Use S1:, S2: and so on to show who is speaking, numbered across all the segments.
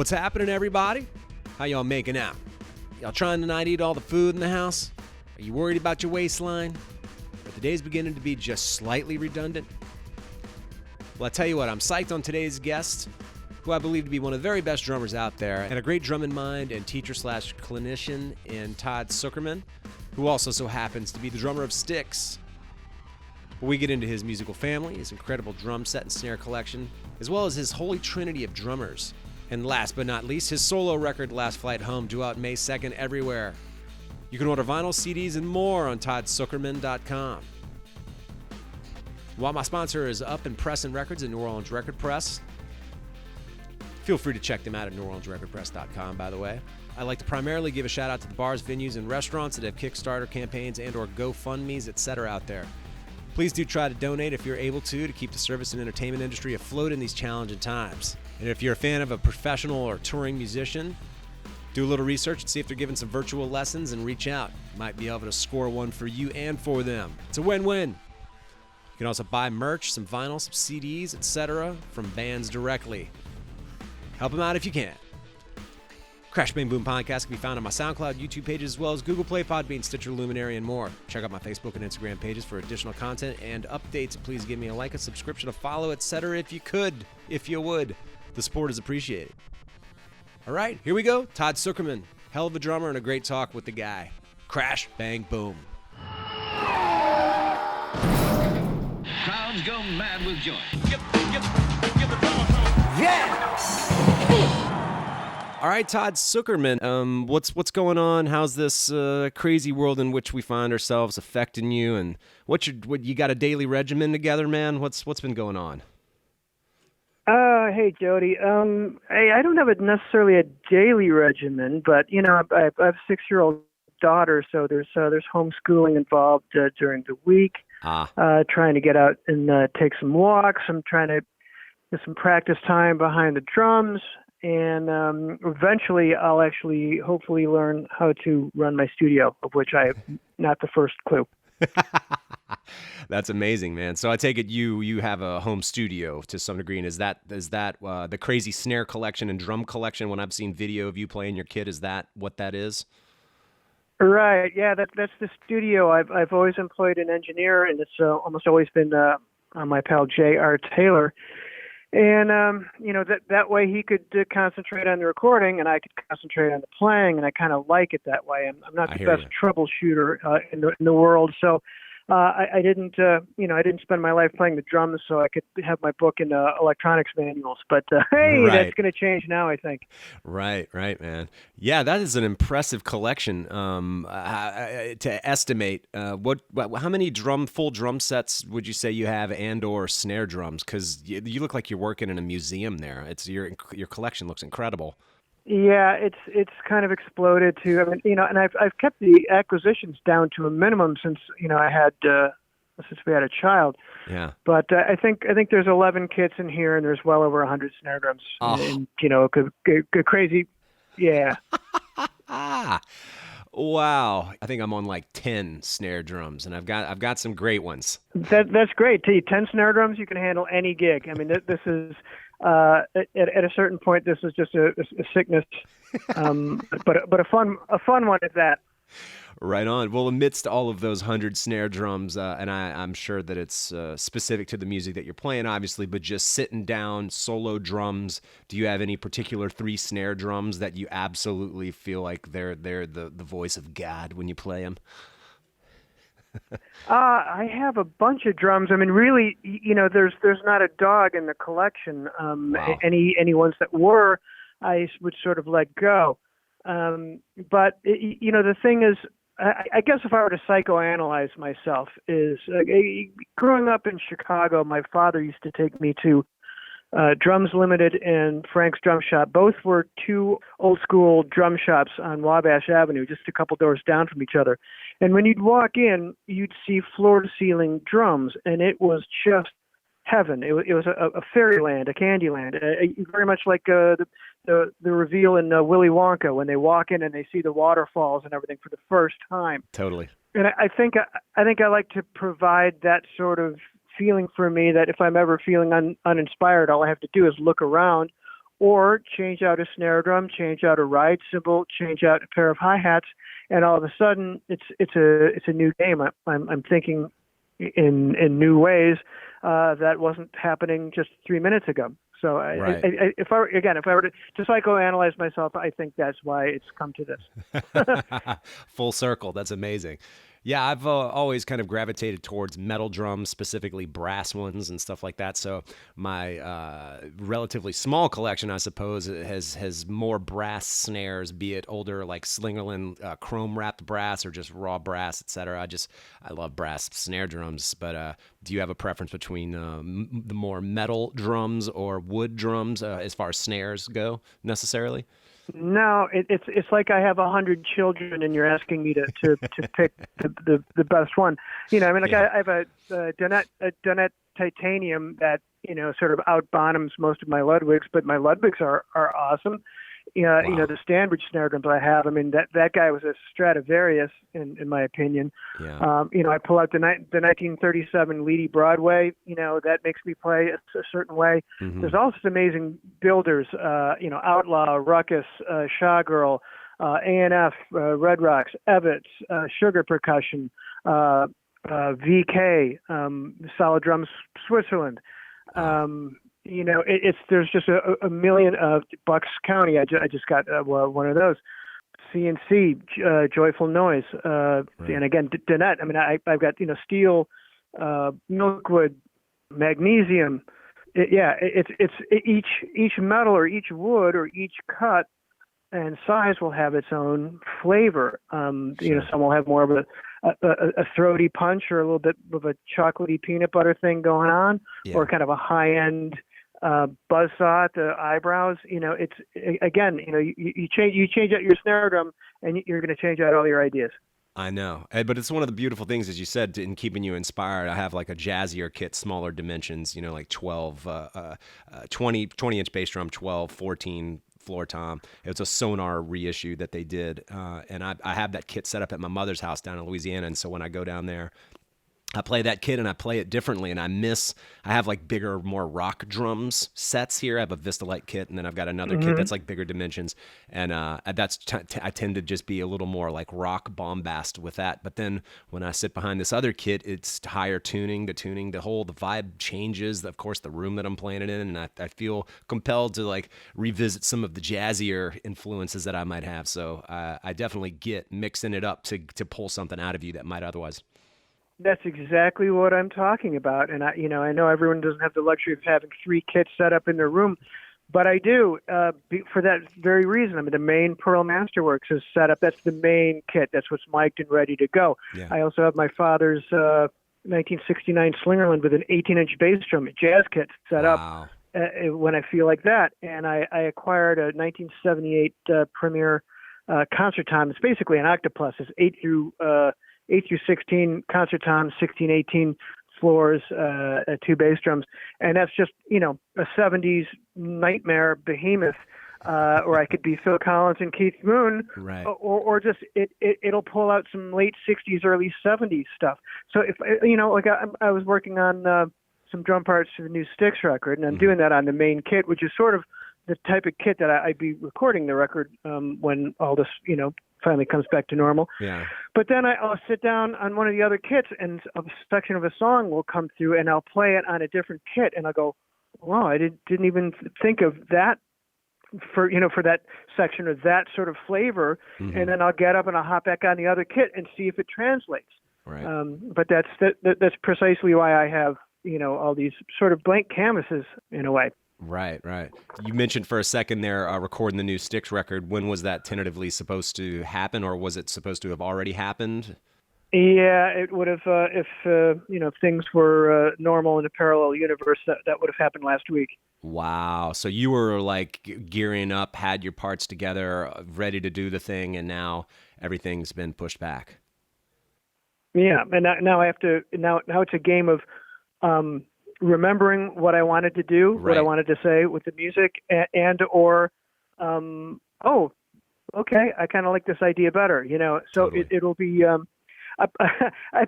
S1: What's happening, everybody? How y'all making out? Y'all trying to not eat all the food in the house? Are you worried about your waistline? Are the days beginning to be just slightly redundant? Well, I tell you what, I'm psyched on today's guest, who I believe to be one of the very best drummers out there, and a great drum in mind and teacher/clinician in Todd Sucherman, who also so happens to be the drummer of Styx. We get into his musical family, his incredible drum set and snare collection, as well as his holy trinity of drummers. And last but not least, his solo record, Last Flight Home, due out May 2nd everywhere. You can order vinyl, CDs, and more on toddsucherman.com. While my sponsor is Up and Pressin' Records in New Orleans Record Press, feel free to check them out at neworleansrecordpress.com, by the way. I'd like to primarily give a shout out to the bars, venues, and restaurants that have Kickstarter campaigns and or GoFundMes, etc. out there. Please do try to donate if you're able to keep the service and entertainment industry afloat in these challenging times. And if you're a fan of a professional or touring musician, do a little research and see if they're giving some virtual lessons and reach out. Might be able to score one for you and for them. It's a win-win. You can also buy merch, some vinyl, some CDs, etc. from bands directly. Help them out if you can. Crash Bang Boom Podcast can be found on my SoundCloud, YouTube pages, as well as Google Play, Podbean, Stitcher, Luminary, and more. Check out my Facebook and Instagram pages for additional content and updates. Please give me a like, a subscription, a follow, etc. if you would. The support is appreciated. All right, here we go. Todd Sucherman, hell of a drummer and a great talk with the guy. Crash Bang Boom.
S2: Crowds go mad with joy.
S1: Yeah! All right, Todd Sucherman, what's going on? How's this crazy world in which we find ourselves affecting you? And what you got a daily regimen together, man? What's been going on?
S3: Hey, Jody. I don't have necessarily a daily regimen, but I have a 6-year-old daughter, so there's homeschooling involved during the week. Trying to get out and take some walks. I'm trying to get some practice time behind the drums. And eventually I'll actually hopefully learn how to run my studio, of which I have not the first clue.
S1: That's amazing, man. So I take it you have a home studio to some degree, and is that the crazy snare collection and drum collection? When I've seen video of you playing your kit, is that what that is?
S3: Right. Yeah, that's the studio. I've always employed an engineer, and it's almost always been my pal J.R. Taylor. And, that way he could concentrate on the recording and I could concentrate on the playing, and I kind of like it that way. I'm not the best troubleshooter in the world, so I didn't spend my life playing the drums so I could have my book in electronics manuals. But hey,
S1: right.
S3: That's going to change now, I think.
S1: Right, man. Yeah, that is an impressive collection. To estimate, how many full drum sets would you say you have, and/or snare drums? Because you look like you're working in a museum there. It's your collection looks incredible.
S3: Yeah, it's kind of exploded too. I mean, and I've kept the acquisitions down to a minimum since since we had a child.
S1: Yeah. But
S3: I think there's 11 kits in here, and there's well over 100 snare drums.
S1: Oh.
S3: And good crazy. Yeah.
S1: Wow. I think I'm on like 10 snare drums, and I've got some great ones.
S3: That's great. 10 snare drums, you can handle any gig. I mean, this is. At a certain point, this is just a sickness, but a fun one at that.
S1: Right on. Well, amidst all of those 100 snare drums, and I'm sure that it's specific to the music that you're playing, obviously, but just sitting down, solo drums, do you have any particular 3 snare drums that you absolutely feel like they're the voice of God when you play them?
S3: I have a bunch of drums. I mean, really, there's not a dog in the collection.
S1: Wow.
S3: Any ones that were, I would sort of let go. But the thing is, I guess if I were to psychoanalyze myself, is growing up in Chicago, my father used to take me to Drums Limited and Frank's Drum Shop. Both were 2 old school drum shops on Wabash Avenue, just a couple doors down from each other. And when you'd walk in, you'd see floor to ceiling drums, and it was just heaven. It was a fairyland, a candyland, very much like the reveal in Willy Wonka when they walk in and they see the waterfalls and everything for the first time.
S1: Totally.
S3: And I think I like to provide that sort of feeling for me, that if I'm ever feeling uninspired, all I have to do is look around, or change out a snare drum, change out a ride cymbal, change out a pair of hi-hats, and all of a sudden it's a new game. I'm thinking in new ways that wasn't happening just 3 minutes ago. So
S1: Right.
S3: if I were to psychoanalyze myself, I think that's why it's come to this.
S1: Full circle. That's amazing. Yeah, I've always kind of gravitated towards metal drums, specifically brass ones and stuff like that. So my relatively small collection, I suppose, has more brass snares, be it older like Slingerland chrome wrapped brass or just raw brass, etc. I love brass snare drums. But do you have a preference between the more metal drums or wood drums as far as snares go necessarily?
S3: No, it's like I have 100 children, and you're asking me to pick the best one. I mean, like,
S1: Yeah.
S3: I have a Donette titanium that sort of out bottoms most of my Ludwigs, but my Ludwigs are awesome.
S1: Wow.
S3: The Stanbridge snare drums I have. I mean, that guy was a Stradivarius in my opinion.
S1: Yeah.
S3: I pull out the 1937 Leedy Broadway. That makes me play a certain way.
S1: Mm-hmm.
S3: There's also some amazing builders. Outlaw, Ruckus, Shawgirl, A&F, Red Rocks, Evetts, Sugar Percussion, VK, Solid Drums, Switzerland. There's just a million of Bucks County. I just got one of those. CNC, Joyful Noise,
S1: Right.
S3: and again Donette. I mean, I've got steel, Milkwood, magnesium. It's each metal or each wood or each cut and size will have its own flavor.
S1: Sure.
S3: Some will have more of a throaty punch or a little bit of a chocolatey peanut butter thing going on,
S1: Yeah.
S3: or kind of a high end buzzsaw at the eyebrows. It's again, you change out your snare drum, and you're going to change out all your ideas.
S1: I know, but it's one of the beautiful things, as you said, in keeping you inspired. I have like a jazzier kit, smaller dimensions, like 12, 20-inch bass drum, 12, 14 floor tom. It's a Sonar reissue that they did, and I have that kit set up at my mother's house down in Louisiana, and so when I go down there, I play that kit and I play it differently, and I have like bigger, more rock drums sets here. I have a Vistalite kit, and then I've got another kit that's like bigger dimensions, and I tend to just be a little more like rock bombast with that. But then when I sit behind this other kit, it's higher tuning, the vibe changes. Of course, the room that I'm playing it in, and I feel compelled to like revisit some of the jazzier influences that I might have. So I definitely get mixing it up to pull something out of you that might otherwise.
S3: That's exactly what I'm talking about. And I know everyone doesn't have the luxury of having 3 kits set up in their room, but I do, for that very reason. I mean, the main Pearl Masterworks is set up. That's the main kit. That's what's mic'd and ready to go.
S1: Yeah.
S3: I also have my father's 1969 Slingerland with an 18-inch bass drum, a jazz kit set
S1: Wow.
S3: up when I feel like that. And I acquired a 1978 Premier concert tom. It's basically an octopus. It's 8 through 16 concert toms, 16, 18 floors, 2 bass drums. And that's just, a 70s nightmare behemoth, or I could be Phil Collins and Keith Moon,
S1: Right.
S3: or just it'll pull out some late 60s, early 70s stuff. So if, I was working on some drum parts for the new Styx record, and I'm doing that on the main kit, which is sort of the type of kit that I'd be recording the record when all this, finally comes back to normal.
S1: Yeah.
S3: But then I'll sit down on one of the other kits, and a section of a song will come through, and I'll play it on a different kit, and I'll go, wow, I didn't even think of that for that section or that sort of flavor.
S1: Mm-hmm.
S3: And then I'll get up and I'll hop back on the other kit and see if it translates.
S1: Right.
S3: But that's precisely why I have all these sort of blank canvases in a way.
S1: Right. You mentioned for a second there recording the new Styx record. When was that tentatively supposed to happen, or was it supposed to have already happened?
S3: Yeah, it would have if things were normal in a parallel universe. That would have happened last week.
S1: Wow. So you were like gearing up, had your parts together, ready to do the thing, and now everything's been pushed back.
S3: Yeah, and now I have to. Now it's a game of remembering what I wanted to do,
S1: Right.
S3: what I wanted to say with the music, or okay, I kind of like this idea better. So
S1: Totally.
S3: it'll be. I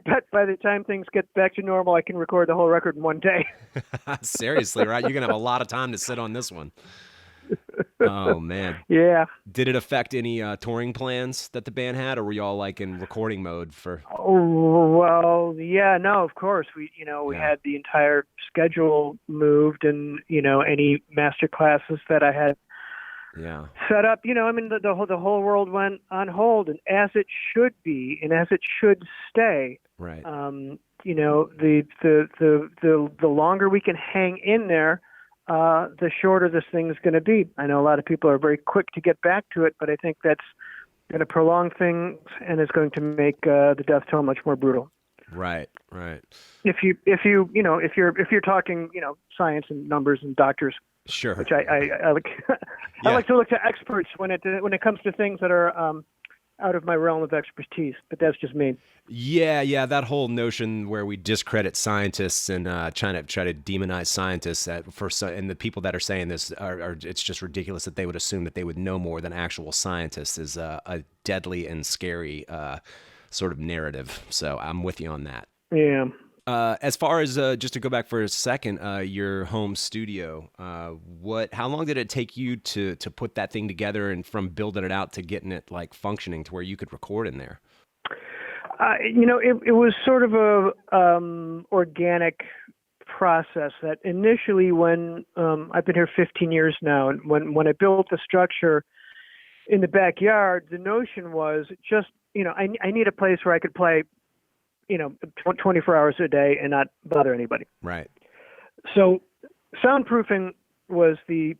S3: bet by the time things get back to normal, I can record the whole record in one day.
S1: Seriously, right? You're going to have a lot of time to sit on this one. Oh, man.
S3: Yeah.
S1: Did it affect any touring plans that the band had, or were you all like in recording mode for?
S3: Oh, well, yeah, no, of course. We
S1: Yeah.
S3: had the entire schedule moved, and, any master classes that I had
S1: Yeah.
S3: set up, I mean, the whole world went on hold, and as it should be, and as it should stay.
S1: Right.
S3: The longer we can hang in there, the shorter this thing's going to be. I know a lot of people are very quick to get back to it, but I think that's going to prolong things and is going to make the death toll much more brutal.
S1: Right. Right.
S3: If you're talking, science and numbers and doctors,
S1: Sure.
S3: which I like. I like to look to experts when it comes to things that are out of my realm of expertise, but that's just me.
S1: Yeah, that whole notion where we discredit scientists and try to demonize scientists and the people that are saying this are it's just ridiculous that they would assume that they would know more than actual scientists is a deadly and scary sort of narrative. So I'm with you on that.
S3: Yeah.
S1: As far as just to go back for a second, your home studio, how long did it take you to put that thing together and from building it out to getting it like functioning to where you could record in there?
S3: It was sort of a organic process that initially when I've been here 15 years now, and when I built the structure in the backyard, the notion was just, I need a place where I could play 24 hours a day and not bother anybody.
S1: Right.
S3: So soundproofing was the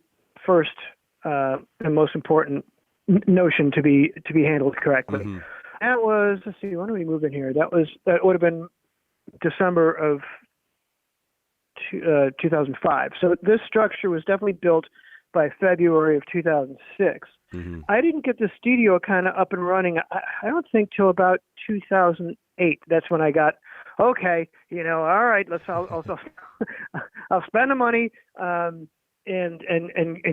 S3: first and most important notion to be handled correctly.
S1: Mm-hmm.
S3: That was, let's see, when did we move in here? That would have been December of 2005. So this structure was definitely built by February of 2006.
S1: Mm-hmm.
S3: I didn't get the studio kind of up and running, I don't think, till about 2008. That's when I got, okay, all right, I'll spend the money and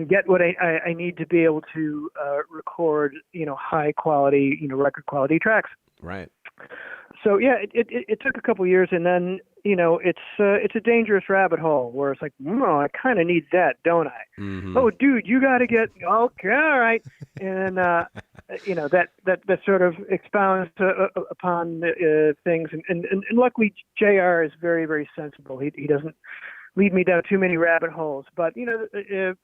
S3: get what I need to be able to record, high quality, record quality tracks.
S1: Right.
S3: So yeah, it took a couple years, and then it's a dangerous rabbit hole where it's like, I kind of need that, don't I?
S1: Mm-hmm.
S3: Oh, dude, you got to get okay, all right, and that sort of expounds upon things, and luckily JR is very, very sensible. He doesn't lead me down too many rabbit holes, but the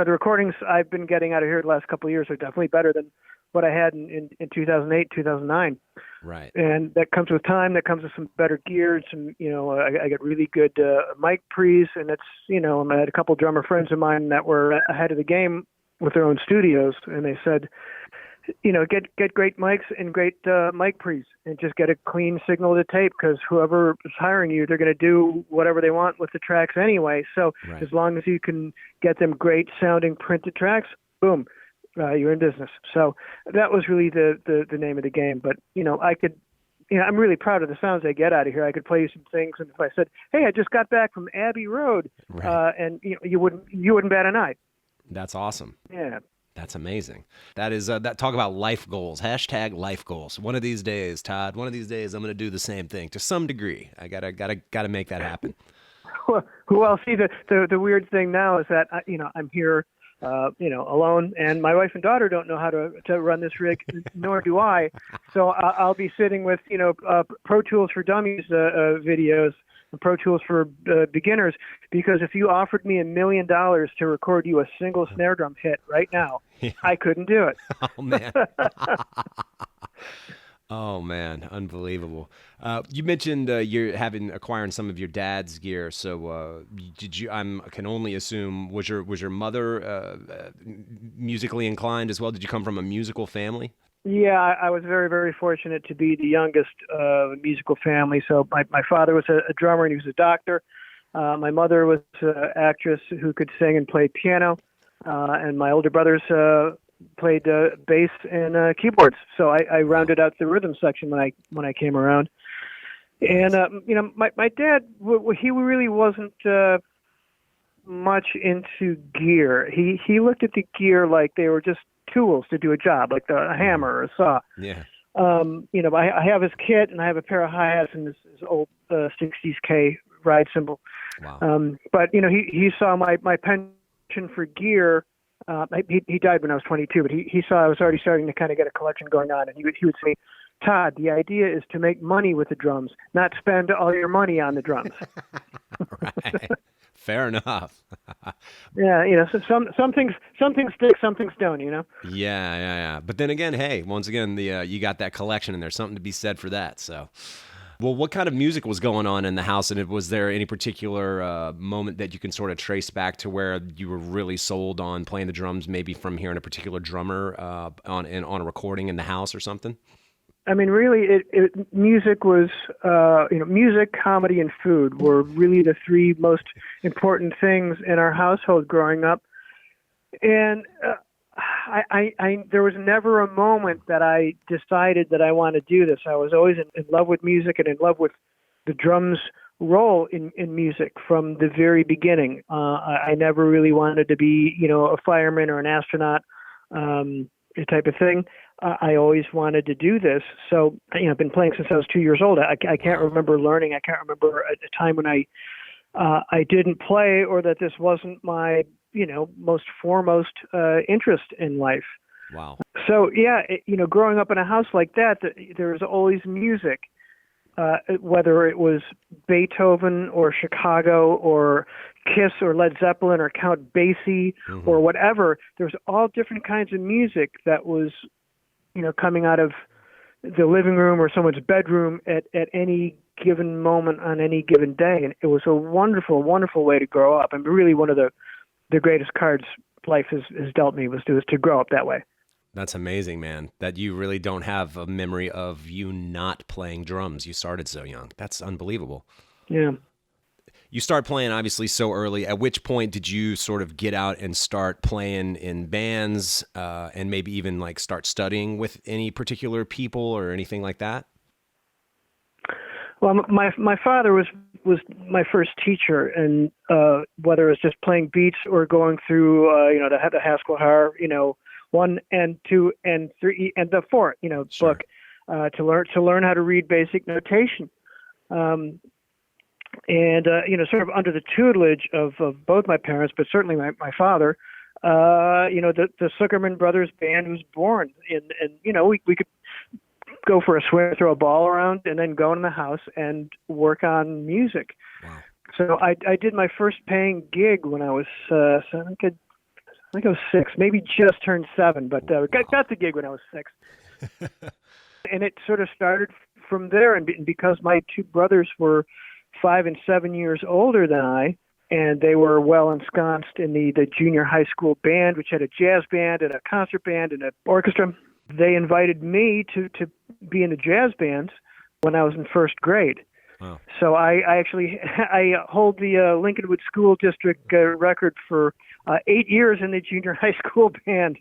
S3: recordings I've been getting out of here the last couple of years are definitely better than what I had in 2008, 2009.
S1: Right.
S3: And that comes with time. That comes with some better gear. I got really good mic pre's, and it's, I had a couple drummer friends of mine that were ahead of the game with their own studios, and they said, get great mics and great mic pre's, and just get a clean signal to tape, because whoever is hiring you, they're going to do whatever they want with the tracks anyway. So
S1: Right.
S3: As long as you can get them great sounding printed tracks, boom. You're in business. So that was really the name of the game. But, I'm really proud of the sounds I get out of here. I could play you some things, and if I said, hey, I just got back from Abbey Road,
S1: Right.
S3: and you wouldn't bat an eye.
S1: That's awesome.
S3: Yeah.
S1: That's amazing. That is that talk about life goals. # life goals. One of these days, Todd. One of these days, I'm going to do the same thing to some degree. I gotta make that happen.
S3: Well, see, the weird thing now is that I'm here, alone, and my wife and daughter don't know how to run this rig, nor do I. So I'll be sitting with Pro Tools for Dummies videos and Pro Tools for beginners, because if you offered me $1 million to record you a single snare drum hit right now,
S1: Yeah.
S3: I couldn't do it.
S1: Oh man. Oh man, unbelievable. You mentioned you're acquiring some of your dad's gear. So did you? I can only assume was your mother musically inclined as well? Did you come from a musical family?
S3: Yeah, I was very, very fortunate to be the youngest of a musical family. So my father was a drummer, and he was a doctor. My mother was an actress who could sing and play piano, and my older brothers played bass and keyboards. So I rounded out the rhythm section when I came around. And my dad, he really wasn't much into gear. He looked at the gear like they were just tools to do a job, like a hammer or a saw.
S1: Yeah.
S3: I have his kit, and I have a pair of hi-hats and his old 60s K ride cymbal.
S1: Wow.
S3: But he saw my penchant for gear He died when I was 22, but he saw I was already starting to kind of get a collection going on, and he would say, "Todd, the idea is to make money with the drums, not spend all your money on the drums."
S1: Right. Fair enough.
S3: Yeah, so some things stick, some things don't.
S1: Yeah. But then again, hey, once again, you got that collection, and there's something to be said for that. So, well, what kind of music was going on in the house, and was there any particular moment that you can sort of trace back to where you were really sold on playing the drums, maybe from hearing a particular drummer on a recording in the house or something?
S3: I mean, really, music was, music, comedy, and food were really the three most important things in our household growing up. And there was never a moment that I decided that I want to do this. I was always in love with music and in love with the drums' role in music from the very beginning. I never really wanted to be, a fireman or an astronaut, type of thing. I always wanted to do this. So, I've been playing since I was 2 years old. I can't remember learning. I can't remember a time when I didn't play, or that this wasn't my, most foremost interest in life.
S1: Wow.
S3: So, yeah, growing up in a house like that, there was always music, whether it was Beethoven or Chicago or Kiss or Led Zeppelin or Count Basie or whatever. There was all different kinds of music that was, coming out of the living room or someone's bedroom at any given moment on any given day. And it was a wonderful, wonderful way to grow up. And really one of the greatest cards life has dealt me was to grow up that way.
S1: That's amazing, man, that you really don't have a memory of you not playing drums. You started so young. That's unbelievable.
S3: Yeah.
S1: You start playing obviously so early. At which point did you sort of get out and start playing in bands and maybe even like start studying with any particular people or anything like that?
S3: Well, my father was my first teacher, and whether it was just playing beats or going through the Haskell Har, 1 and 2 and 3 and the 4
S1: Sure.
S3: book to learn how to read basic notation. And sort of under the tutelage of both my parents, but certainly my father, the Sucherman brothers band was born. And we could go for a swim, throw a ball around, and then go in the house and work on music.
S1: Wow.
S3: So I did my first paying gig when I was, I think I was 6, maybe just turned 7, but got the gig when I was 6. And it sort of started from there. And because my two brothers were 5 and 7 years older than I, and they were well ensconced in the junior high school band, which had a jazz band and a concert band and an orchestra, they invited me to be in the jazz band when I was in first grade.
S1: Wow.
S3: So I actually hold the Lincolnwood School District record for 8 years in the junior high school band.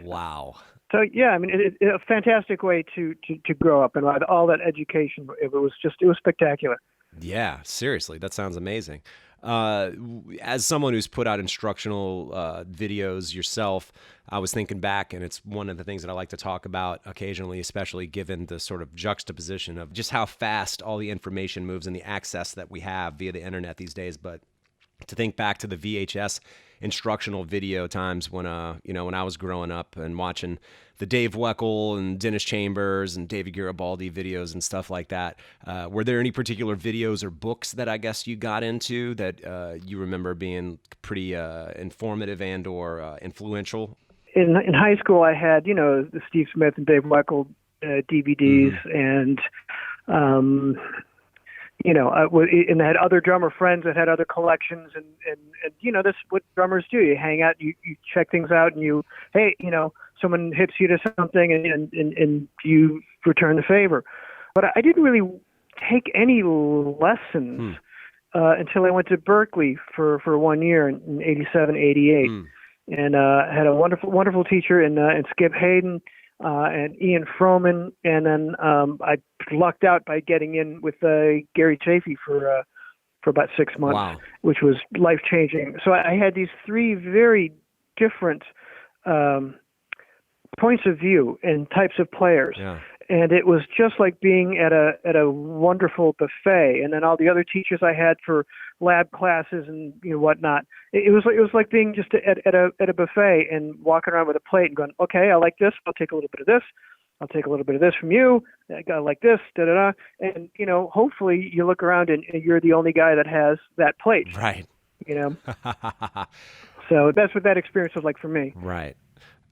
S1: Wow.
S3: So yeah, I mean, it's a fantastic way to grow up, and all that education. It was spectacular.
S1: Yeah, seriously, that sounds amazing. As someone who's put out instructional videos yourself, I was thinking back, and it's one of the things that I like to talk about occasionally, especially given the sort of juxtaposition of just how fast all the information moves and the access that we have via the internet these days. But to think back to the VHS instructional video times when when I was growing up and watching the Dave Weckl and Dennis Chambers and David Garibaldi videos and stuff like that, were there any particular videos or books that I guess you got into that you remember being pretty informative and or influential?
S3: In high school, I had the Steve Smith and Dave Weckl DVDs, and and I had other drummer friends that had other collections, and that's what drummers do. You hang out, you check things out, and someone hits you to something, and you return the favor. But I didn't really take any lessons until I went to Berklee for 1 year in 87, 88, and had a wonderful teacher in Skip Hayden. And Ian Froman, and then I lucked out by getting in with Gary Chaffe for about 6 months,
S1: Wow.
S3: which was life-changing. So I had these 3 very different points of view and types of players.
S1: Yeah.
S3: and it was just like being at a wonderful buffet. And then all the other teachers I had for lab classes and whatnot, it was like being just at a buffet and walking around with a plate and going, okay, I like this, I'll take a little bit of this, I'll take a little bit of this from you, I like this, da da da. And hopefully you look around and you're the only guy that has that plate.
S1: Right.
S3: So that's what that experience was like for me.
S1: Right.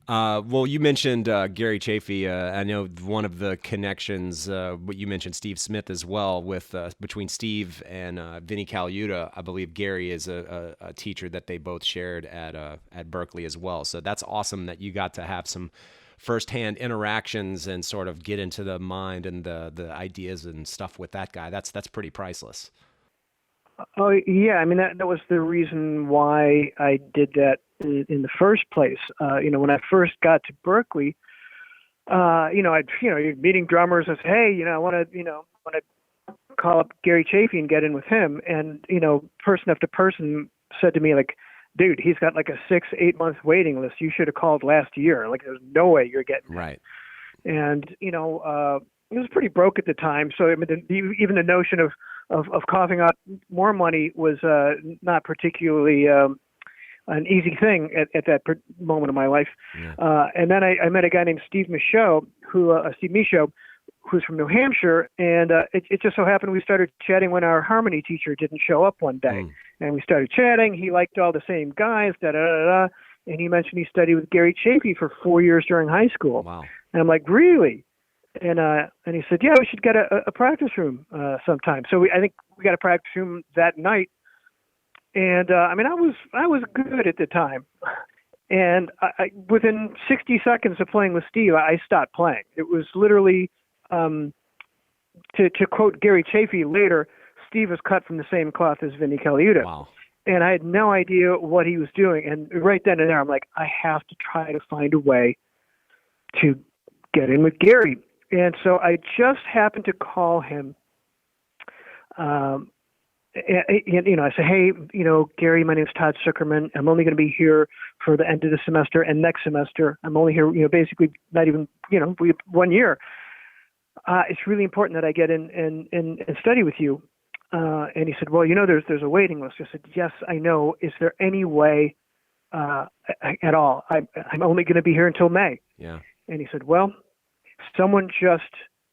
S1: Well, you mentioned Gary Chaffe. I know one of the connections, what you mentioned Steve Smith as well, with between Steve and Vinnie Colaiuta. I believe Gary is a teacher that they both shared at Berklee as well. So that's awesome that you got to have some firsthand interactions and sort of get into the mind and the ideas and stuff with that guy. That's pretty priceless.
S3: Oh yeah, I mean that was the reason why I did that in the first place. When I first got to Berklee, you're meeting drummers and say, hey, I want to call up Gary Chaffe and get in with him. And person after person said to me like, dude, he's got like a 6-8 month waiting list. You should have called last year. Like there's no way you're getting
S1: right.
S3: And it was pretty broke at the time. So I mean, even the notion of coughing out more money was not particularly an easy thing at that moment of my life. Yeah. And then I met a guy named Steve Michaud, who's from New Hampshire, and it just so happened we started chatting when our harmony teacher didn't show up one day. And we started chatting. He liked all the same guys, da-da-da-da, and he mentioned he studied with Gary Chaffe for 4 years during high school.
S1: Wow.
S3: And I'm like, really? And he said, yeah, we should get a practice room sometime. So I think we got a practice room that night. And I was good at the time. And within 60 seconds of playing with Steve, I stopped playing. It was literally, to quote Gary Chaffe later, Steve was cut from the same cloth as Vinnie Colaiuta.
S1: Wow.
S3: And I had no idea what he was doing. And right then and there, I'm like, I have to try to find a way to get in with Gary. And so I just happened to call him. I said, hey, Gary, my name's Todd Sucherman. I'm only going to be here for the end of the semester and next semester. I'm only here, basically not even, 1 year. It's really important that I get in and study with you. And he said, well, there's a waiting list. I said, yes, I know. Is there any way at all? I'm only going to be here until May.
S1: Yeah.
S3: And he said, well, someone just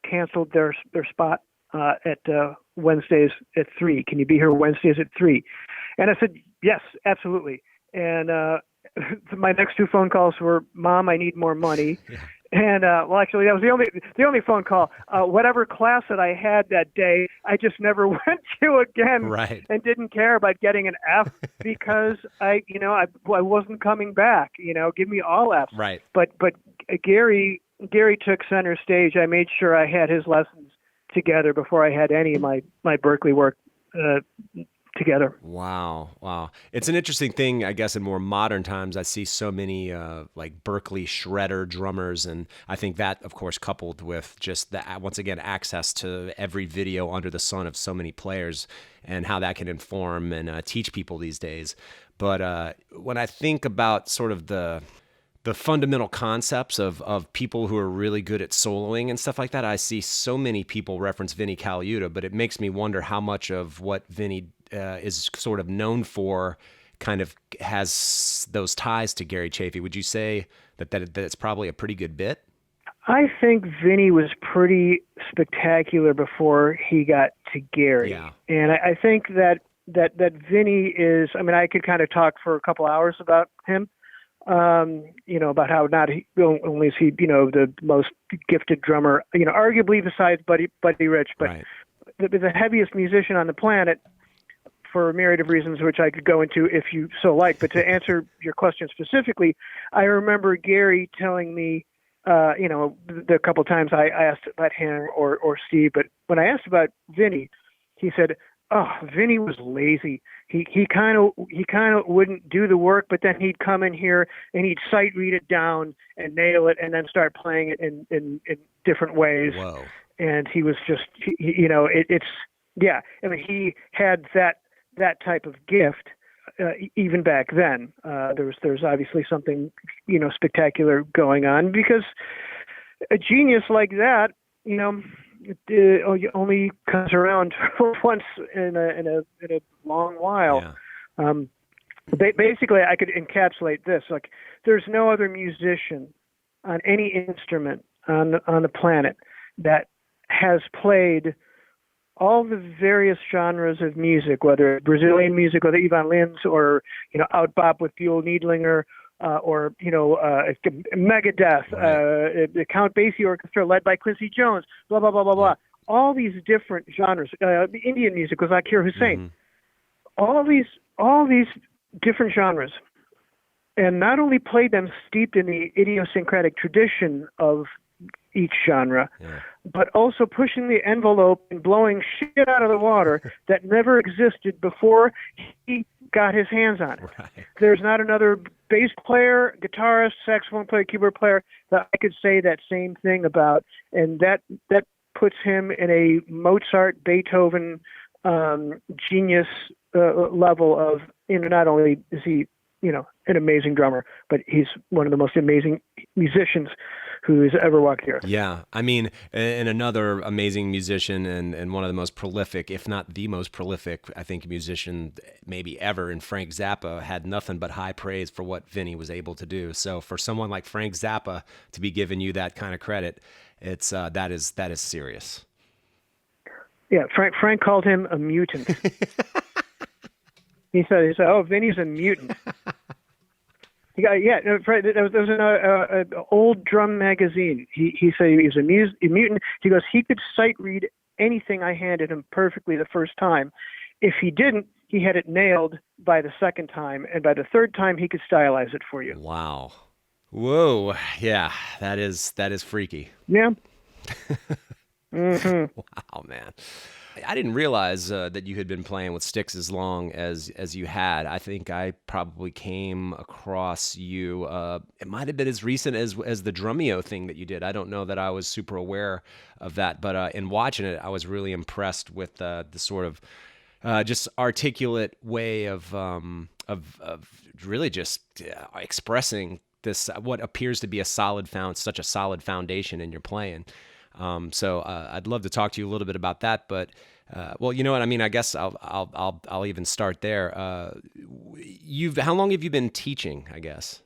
S3: canceled their spot at Wednesdays at 3. Can you be here Wednesdays at 3? And I said, yes, absolutely. And my next 2 phone calls were, Mom, I need more money. Yeah. And actually, that was the only phone call. Whatever class that I had that day, I just never went to again.
S1: Right.
S3: And didn't care about getting an F because I wasn't coming back. Give me all Fs.
S1: Right.
S3: But Gary took center stage. I made sure I had his lessons together before I had any of my Berklee work together.
S1: Wow. It's an interesting thing, I guess, in more modern times. I see so many like Berklee shredder drummers, and I think that, of course, coupled with just once again, access to every video under the sun of so many players and how that can inform and teach people these days. But when I think about sort of the fundamental concepts of people who are really good at soloing and stuff like that, I see so many people reference Vinnie Colaiuta, but it makes me wonder how much of what Vinnie is sort of known for kind of has those ties to Gary Chaffe. Would you say that it's probably a pretty good bit?
S3: I think Vinnie was pretty spectacular before he got to Gary. Yeah. And I think that Vinnie is, I could kind of talk for a couple hours about him. About how not only is he, the most gifted drummer, arguably besides Buddy Rich, but right. the heaviest musician on the planet for a myriad of reasons, which I could go into if you so like. But to answer your question specifically, I remember Gary telling me, the couple of times I asked about him or Steve, but when I asked about Vinnie, he said, oh, Vinnie was lazy. He kind of wouldn't do the work, but then he'd come in here and he'd sight read it down and nail it, and then start playing it in different ways.
S1: Whoa!
S3: And he was just, he had that type of gift even back then. There's obviously something spectacular going on, because a genius like that it only comes around once in a long while.
S1: Yeah.
S3: Basically, I could encapsulate this: like, there's no other musician on any instrument on the planet that has played all the various genres of music, whether Brazilian music with Ivan Lins, or out bop with Buell Needlinger, or Megadeth, the Count Basie Orchestra led by Quincy Jones, blah blah blah blah blah. All these different genres. Indian music with Zakir Hussain. All these different genres, and not only played them steeped in the idiosyncratic tradition of each genre, but also pushing the envelope and blowing shit out of the water that never existed before he got his hands on it.
S1: Right.
S3: There's not another bass player, guitarist, saxophone player, keyboard player that I could say that same thing about, and that puts him in a Mozart, Beethoven genius level of, not only is he an amazing drummer, but he's one of the most amazing musicians who's ever walked here.
S1: Yeah, I mean, and another amazing musician and one of the most prolific, if not the most prolific, I think, musician maybe ever, in Frank Zappa, had nothing but high praise for what Vinnie was able to do. So for someone like Frank Zappa to be giving you that kind of credit, it's that is serious.
S3: Yeah, Frank called him a mutant. He said, "Oh, Vinny's a mutant." There was an old drum magazine. He said he was a mutant. He goes, he could sight read anything I handed him perfectly the first time. If he didn't, he had it nailed by the second time, and by the third time, he could stylize it for you.
S1: Wow. Whoa. Yeah, that is freaky.
S3: Yeah. Mm-hmm.
S1: Wow, man. I didn't realize that you had been playing with Styx as long as you had. I think I probably came across you. It might have been as recent as the Drumeo thing that you did. I don't know that I was super aware of that, but in watching it, I was really impressed with the sort of just articulate way of really just expressing this, what appears to be such a solid foundation in your playing. So I'd love to talk to you a little bit about that, but well, you know what I mean. I guess I'll even start there. How long have you been teaching, I guess?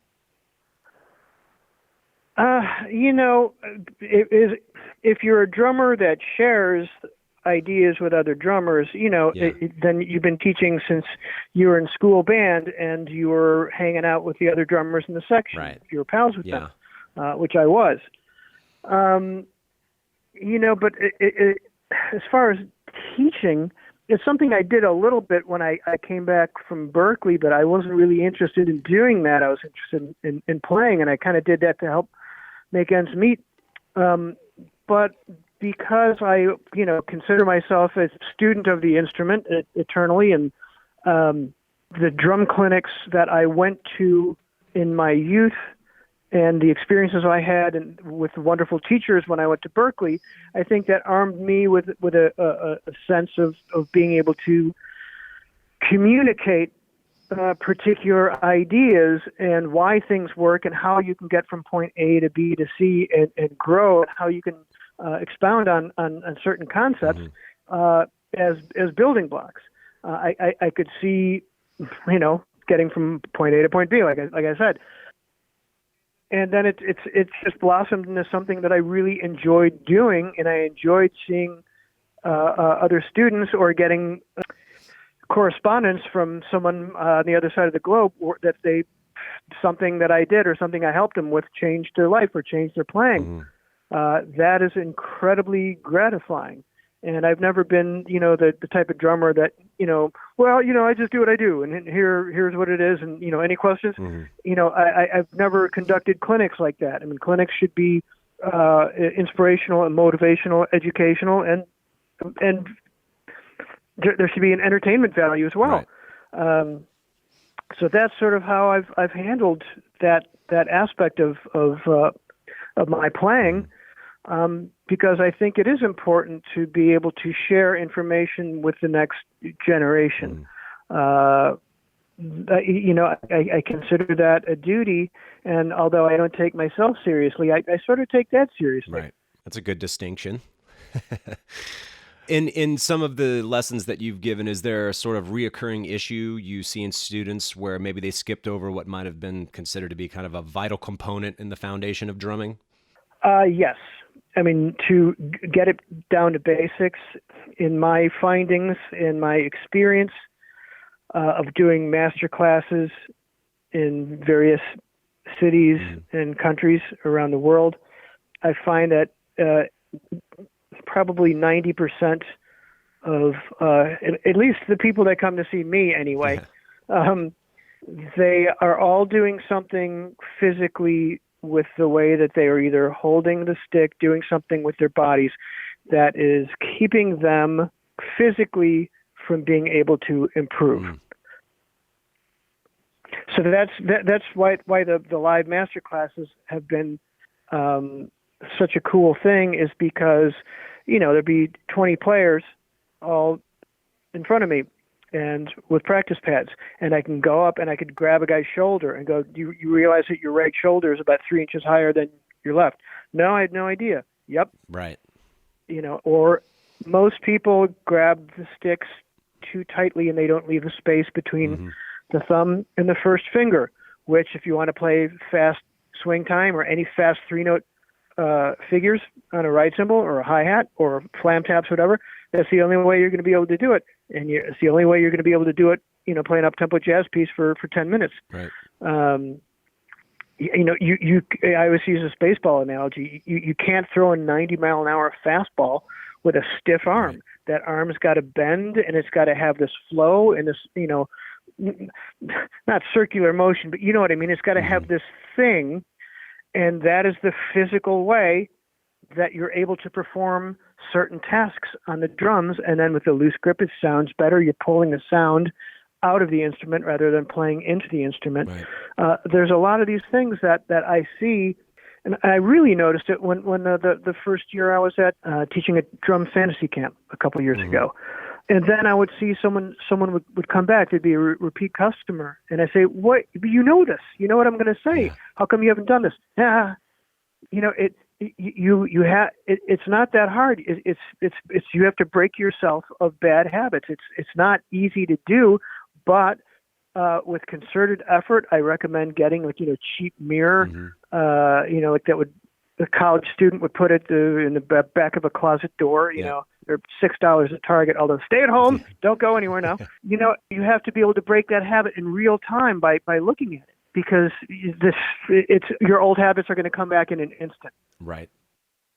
S3: If you're a drummer that shares ideas with other drummers, then you've been teaching since you were in school band and you were hanging out with the other drummers in the section.
S1: Right.
S3: You were pals with them, which I was. But as far as teaching, it's something I did a little bit when I came back from Berklee, but I wasn't really interested in doing that. I was interested in playing, and I kind of did that to help make ends meet. But because I, consider myself a student of the instrument eternally, and the drum clinics that I went to in my youth and the experiences I had with wonderful teachers when I went to Berklee, I think that armed me with a sense of being able to communicate particular ideas and why things work and how you can get from point A to B to C and grow, and how you can expound on certain concepts as building blocks. I could see, getting from point A to point B, like I said. And then it's just blossomed into something that I really enjoyed doing, and I enjoyed seeing other students or getting correspondence from someone on the other side of the globe, or that something that I did or something I helped them with changed their life or changed their playing. That is incredibly gratifying. And I've never been, the type of drummer that, I just do what I do, and here's what it is, and any questions. I've never conducted clinics like that. I mean, clinics should be inspirational and motivational, educational, and there should be an entertainment value as well. Right. So that's sort of how I've handled that aspect of my playing. Because I think it is important to be able to share information with the next generation. I consider that a duty, and although I don't take myself seriously, I sort of take that seriously.
S1: Right. That's a good distinction. In some of the lessons that you've given, is there a sort of reoccurring issue you see in students where maybe they skipped over what might have been considered to be kind of a vital component in the foundation of drumming?
S3: Yes. I mean, to get it down to basics, in my findings, in my experience of doing master classes in various cities and countries around the world, I find that probably 90% of, at least the people that come to see me anyway, they are all doing something physically with the way that they are either holding the stick, doing something with their bodies that is keeping them physically from being able to improve. So that's why the live master classes have been such a cool thing, is because, there'd be 20 players all in front of me and with practice pads, and I can go up and I could grab a guy's shoulder and go, you realize that your right shoulder is about 3 inches higher than your left? No, I had no idea. Yep.
S1: Right.
S3: Or most people grab the sticks too tightly and they don't leave a space between the thumb and the first finger, which if you want to play fast swing time or any fast 3-note figures on a ride cymbal or a hi-hat or flam taps, whatever, that's the only way you're going to be able to do it. And it's the only way you're going to be able to do it, playing up-tempo jazz piece for 10 minutes.
S1: Right.
S3: I always use this baseball analogy. You can't throw a 90-mile-an-hour fastball with a stiff arm. Right. That arm's got to bend, and it's got to have this flow and this, not circular motion, but you know what I mean? It's got to have this thing, and that is the physical way that you're able to perform certain tasks on the drums. And then with the loose grip, it sounds better. You're pulling the sound out of the instrument rather than playing into the instrument. Right. There's a lot of these things that I see, and I really noticed it when the first year I was at teaching a drum fantasy camp a couple years ago. And then I would see someone would come back. They'd be a repeat customer. And I say, what, you know this. You know what I'm going to say. Yeah. How come you haven't done this? Yeah. It's not that hard. It's you have to break yourself of bad habits. It's not easy to do, but with concerted effort, I recommend getting cheap mirror, like that would a college student would put it in the back of a closet door. They're $6 at Target. Although stay at home, don't go anywhere now. You have to be able to break that habit in real time by looking at it, because your old habits are going to come back in an instant. Right.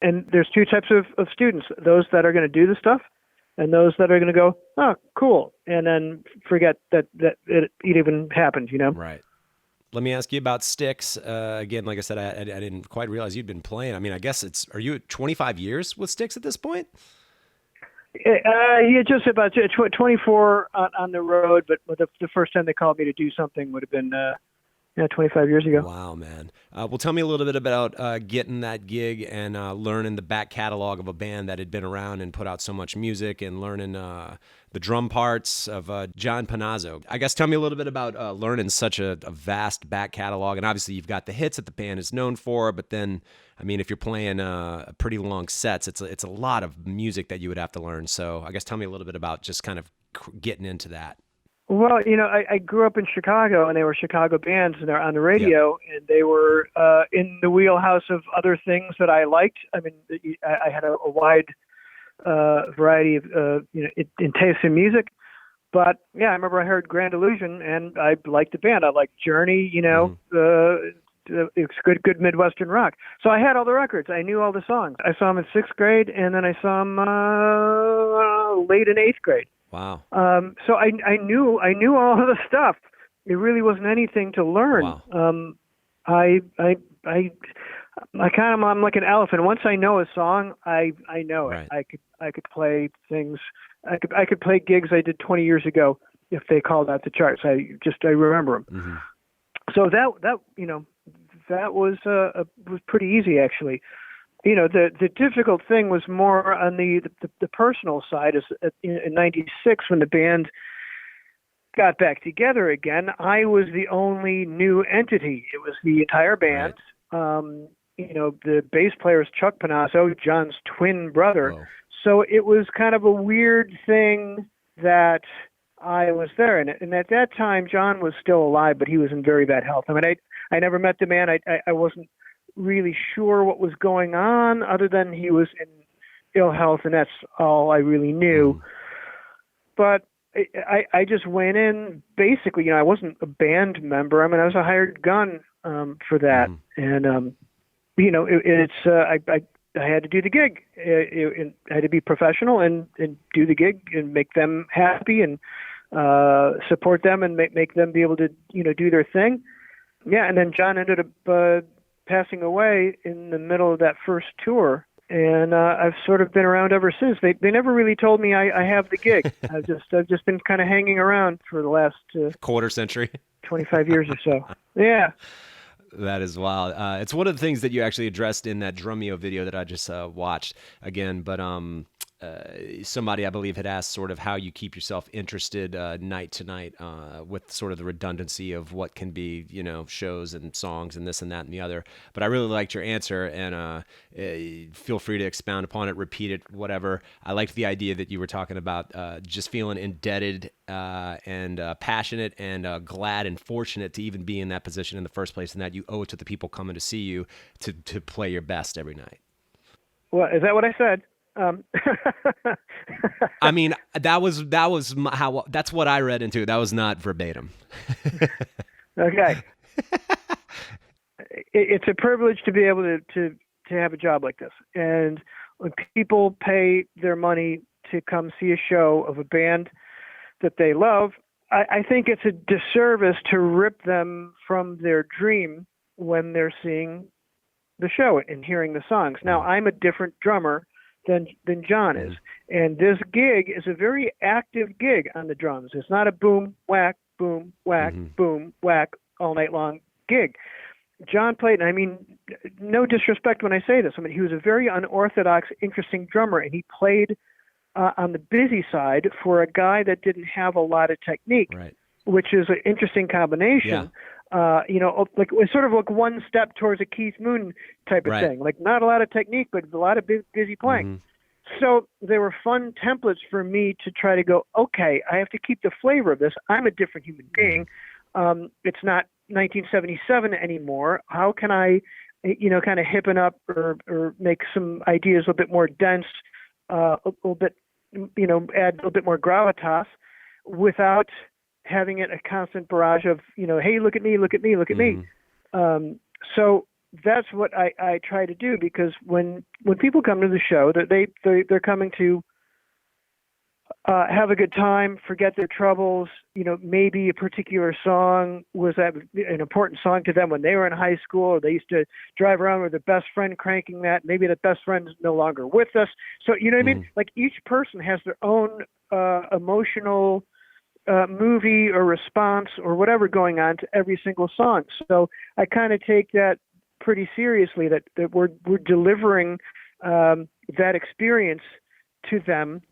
S3: And there's two types of students: those that are going to do the stuff, and those that are going to go, oh, cool, and then forget that it even happened.
S1: Right. Let me ask you about Styx. Again, like I said, I didn't quite realize you'd been playing. I mean, I guess are you at 25 years with Styx at this point?
S3: Yeah, just about 24 on the road, but the first time they called me to do something would have been 25 years ago.
S1: Wow, man. Well, tell me a little bit about getting that gig and learning the back catalog of a band that had been around and put out so much music, and learning the drum parts of John Panazzo. I guess tell me a little bit about learning such a vast back catalog. And obviously you've got the hits that the band is known for, but then, I mean, if you're playing pretty long sets, it's a lot of music that you would have to learn. So I guess tell me a little bit about just kind of getting into that.
S3: Well, I grew up in Chicago, and they were Chicago bands, and they're on the radio, and they were in the wheelhouse of other things that I liked. I mean, I had a wide variety of in taste in music, but yeah, I remember I heard Grand Illusion, and I liked the band. I liked Journey, it's good Midwestern rock. So I had all the records. I knew all the songs. I saw them in 6th grade, and then I saw them late in 8th grade.
S1: Wow.
S3: So I knew all of the stuff. It really wasn't anything to learn.
S1: Wow.
S3: I'm like an elephant. Once I know a song, I know it.
S1: Right.
S3: I could play things. I could play gigs I did 20 years ago if they called out the charts. I remember them. Mm-hmm. So that was pretty easy, actually. The difficult thing was more on the personal side. Is in '96 when the band got back together again. I was the only new entity. It was the entire band. Right. The bass player is Chuck Panazzo, John's twin brother. Whoa. So it was kind of a weird thing that I was there. And at that time, John was still alive, but he was in very bad health. I mean, I never met the man. I wasn't really sure what was going on other than he was in ill health, and that's all I really knew. But I just went in, basically, I wasn't a band member. I mean, I was a hired gun for that. And, I had to do the gig. I had to be professional and do the gig and make them happy and support them and make them be able to, do their thing. Yeah, and then John ended up passing away in the middle of that first tour. And I've sort of been around ever since. They never really told me I have the gig. I've just been kind of hanging around for the last
S1: quarter century,
S3: 25 years or so. Yeah.
S1: That is wild. It's one of the things that you actually addressed in that Drumeo video that I just watched again. But somebody, I believe, had asked sort of how you keep yourself interested night to night with sort of the redundancy of what can be, shows and songs and this and that and the other. But I really liked your answer, and feel free to expound upon it, repeat it, whatever. I liked the idea that you were talking about just feeling indebted and passionate and glad and fortunate to even be in that position in the first place, and that you owe it to the people coming to see you to play your best every night.
S3: Well, is that what I said?
S1: I mean, that's what I read into. That was not verbatim.
S3: Okay. It's a privilege to be able to have a job like this. And when people pay their money to come see a show of a band that they love, I think it's a disservice to rip them from their dream when they're seeing the show and hearing the songs. Now, I'm a different drummer than John is. And this gig is a very active gig on the drums. It's not a boom, whack, boom, whack all night long gig. John played, and I mean, no disrespect when I say this. I mean, he was a very unorthodox, interesting drummer, and he played on the busy side for a guy that didn't have a lot of technique,
S1: right,
S3: which is an interesting combination.
S1: Yeah.
S3: Like it's sort of like one step towards a Keith Moon type of
S1: right.
S3: thing. Like not a lot of technique, but a lot of busy playing. So they were fun templates for me to try to go, okay, I have to keep the flavor of this. I'm a different human being. It's not 1977 anymore. How can I, kind of hippen up or make some ideas a little bit more dense, a little bit, add a little bit more gravitas without having it a constant barrage of, hey, look at me, look at me, look at me. So that's what I try to do, because when people come to the show, they're coming to have a good time, forget their troubles. Maybe a particular song was an important song to them when they were in high school, or they used to drive around with their best friend cranking that. Maybe that best friend is no longer with us. So, you know what I mean? Like each person has their own emotional movie or response or whatever going on to every single song. So I kind of take that pretty seriously, that we're delivering that experience to them.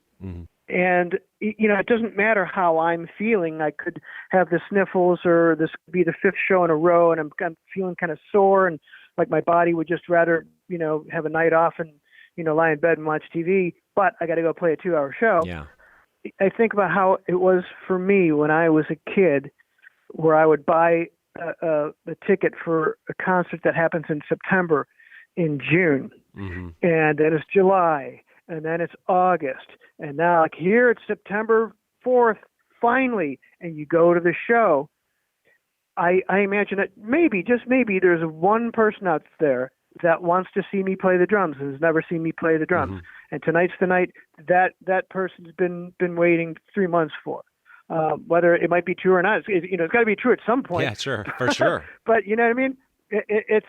S3: And, it doesn't matter how I'm feeling. I could have the sniffles, or this could be the fifth show in a row, and I'm feeling kind of sore, and like my body would just rather, have a night off and, lie in bed and watch TV, but I got to go play a 2-hour show.
S1: Yeah.
S3: I think about how it was for me when I was a kid, where I would buy a ticket for a concert that happens in September, in June, and then it's July, and then it's August, and now like here it's September 4th, finally, and you go to the show. I imagine that maybe, just maybe, there's one person out there that wants to see me play the drums and has never seen me play the drums. And tonight's the night that person's been waiting 3 months for. Whether it might be true or not, it's got to be true at some point.
S1: Yeah, sure, for sure.
S3: But you know what I mean? It's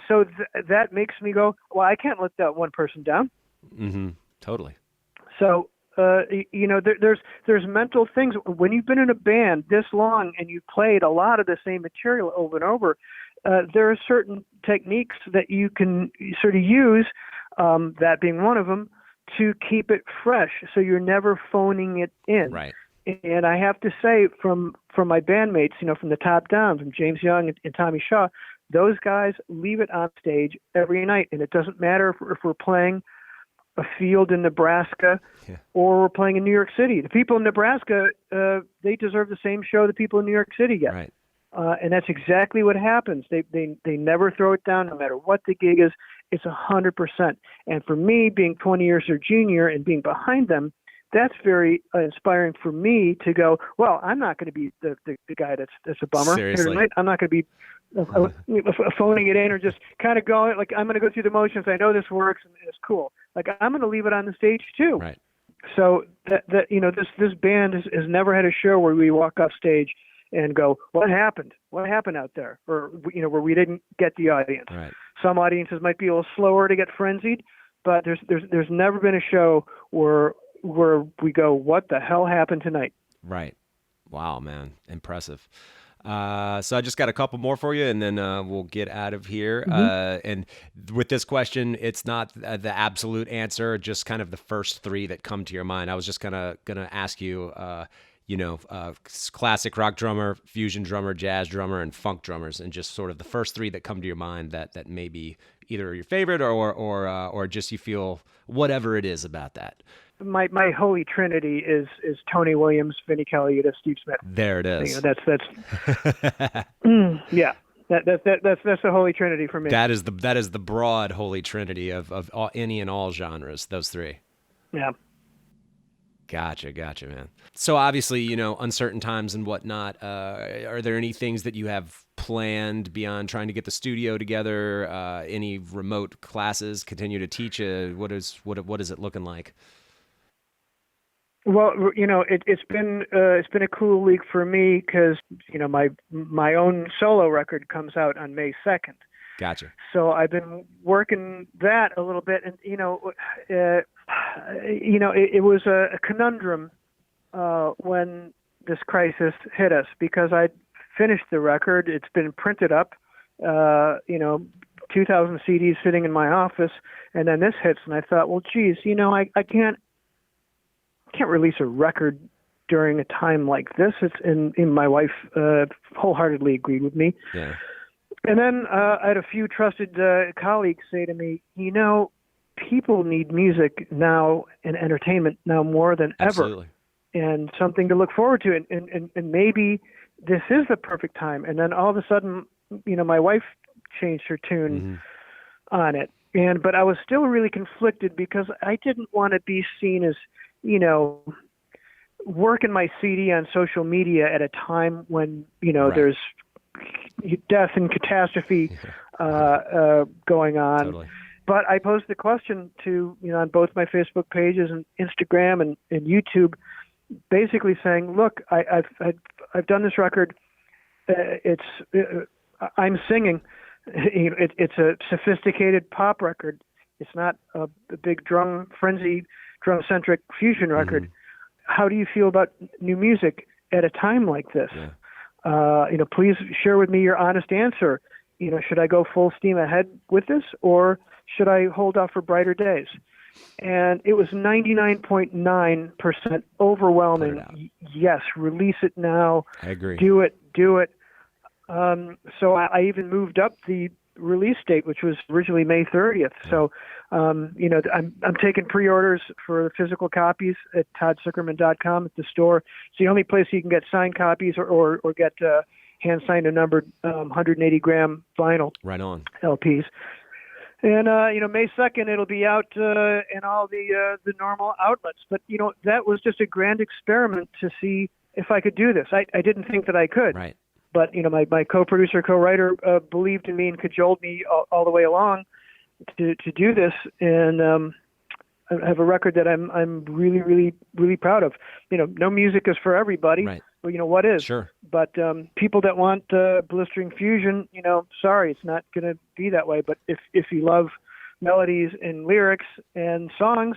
S3: so that makes me go, well, I can't let that one person down.
S1: Totally.
S3: So there's mental things when you've been in a band this long and you've played a lot of the same material over and over. There are certain techniques that you can sort of use, that being one of them, to keep it fresh, so you're never phoning it in.
S1: Right.
S3: And I have to say, from my bandmates, from the top down, from James Young and Tommy Shaw, those guys leave it on stage every night, and it doesn't matter if we're playing a field in Nebraska, or we're playing in New York City. The people in Nebraska, they deserve the same show the people in New York City get.
S1: Right.
S3: And that's exactly what happens. They never throw it down, no matter what the gig is. It's 100%. And for me, being 20 years their junior and being behind them, that's very inspiring for me to go, well, I'm not going to be the guy that's a bummer here tonight. I'm not going to be phoning it in or just kind of going, like, I'm going to go through the motions. I know this works and it's cool. Like, I'm going to leave it on the stage too.
S1: Right.
S3: So that you know, this band has never had a show where we walk off stage and go, what happened? What happened out there? Or, you know, where we didn't get the audience.
S1: Right.
S3: Some audiences might be a little slower to get frenzied, but there's never been a show where we go, what the hell happened tonight?
S1: Right. Wow, man. Impressive. So I just got a couple more for you, and then we'll get out of here. And with this question, it's not the absolute answer, just kind of the first three that come to your mind. I was just gonna ask you, classic rock drummer, fusion drummer, jazz drummer, and funk drummers, and just sort of the first three that come to your mind that may be either your favorite or just you feel whatever it is about that.
S3: My holy trinity is Tony Williams, Vinnie Colaiuta, Steve Smith.
S1: There it is.
S3: You know, that's yeah. That's the holy trinity for me.
S1: That is the broad holy trinity of any and all genres. Those three.
S3: Yeah.
S1: Gotcha, man. So obviously, you know, uncertain times and whatnot. Are there any things that you have planned beyond trying to get the studio together? Any remote classes? Continue to teach? What is it looking like?
S3: Well, you know, it's been a cool week for me because, you know, my own solo record comes out on May 2nd.
S1: Gotcha.
S3: So I've been working that a little bit, and it was a conundrum when this crisis hit us, because I'd finished the record. It's been printed up, 2,000 CDs sitting in my office, and then this hits, and I thought, well, geez, you know, I can't release a record during a time like this. And my wife wholeheartedly agreed with me.
S1: Yeah.
S3: And then I had a few trusted colleagues say to me, you know, people need music now and entertainment now more than
S1: Absolutely.
S3: ever, and something to look forward to. And maybe this is the perfect time. And then all of a sudden, you know, my wife changed her tune on it. But I was still really conflicted because I didn't want to be seen as, you know, working my CD on social media at a time when, you know, there's death and catastrophe going on.
S1: Totally.
S3: But I posed the question to, you know, on both my Facebook pages and Instagram and YouTube, basically saying, look, I've done this record. I'm singing. It's a sophisticated pop record. It's not a big drum-centric fusion record. How do you feel about new music at a time like this?
S1: Yeah.
S3: Please share with me your honest answer. You know, should I go full steam ahead with this, or should I hold off for brighter days? And it was 99.9% overwhelming. Yes, release it now.
S1: I agree.
S3: Do it. So I even moved up the release date, which was originally May 30th. So, I'm taking pre-orders for the physical copies at toddsucherman.com at the store. It's the only place you can get signed copies or get hand-signed and numbered 180-gram vinyl
S1: Right on.
S3: LPs. And, May 2nd, it'll be out in all the normal outlets. But, you know, that was just a grand experiment to see if I could do this. I didn't think that I could.
S1: Right.
S3: But, you know, my co-producer, co-writer believed in me and cajoled me all the way along to do this. And I have a record that I'm really, really, really proud of. You know, no music is for everybody.
S1: Right.
S3: Well, you know, what is?
S1: Sure.
S3: But people that want blistering fusion, you know, sorry, it's not going to be that way. But if you love melodies and lyrics and songs,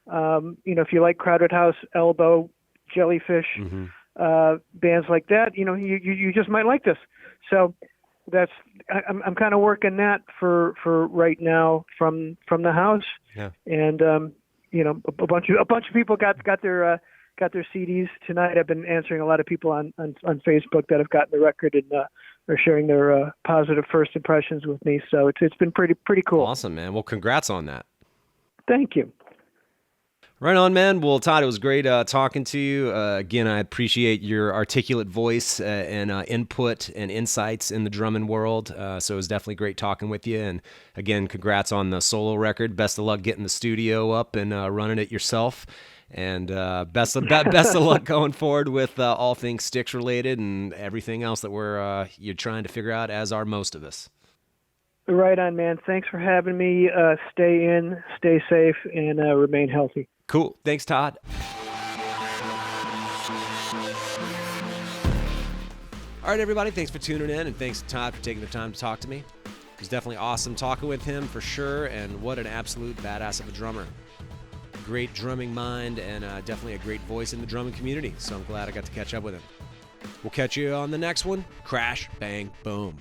S3: if you like Crowded House, Elbow, Jellyfish, bands like that, you know, you just might like this. So I'm kind of working that for right now from the house.
S1: Yeah. And
S3: a bunch of people got their CDs tonight. I've been answering a lot of people on Facebook that have gotten the record and are sharing their positive first impressions with me. So it's been pretty cool.
S1: Awesome, man. Well, congrats on that.
S3: Thank you.
S1: Right on, man. Well, Todd, it was great talking to you. Again, I appreciate your articulate voice and input and insights in the drumming world. So it was definitely great talking with you. And again, congrats on the solo record. Best of luck getting the studio up and running it yourself. And best of luck going forward with all things Styx related and everything else that you're trying to figure out, as are most of us.
S3: Right on, man. Thanks for having me. Stay in, stay safe, and remain healthy.
S1: Cool. Thanks, Todd. All right, everybody. Thanks for tuning in, and thanks to Todd for taking the time to talk to me. It was definitely awesome talking with him for sure, and what an absolute badass of a drummer. Great drumming mind, and definitely a great voice in the drumming community, so I'm glad I got to catch up with him. We'll catch you on the next one. Crash, bang, boom.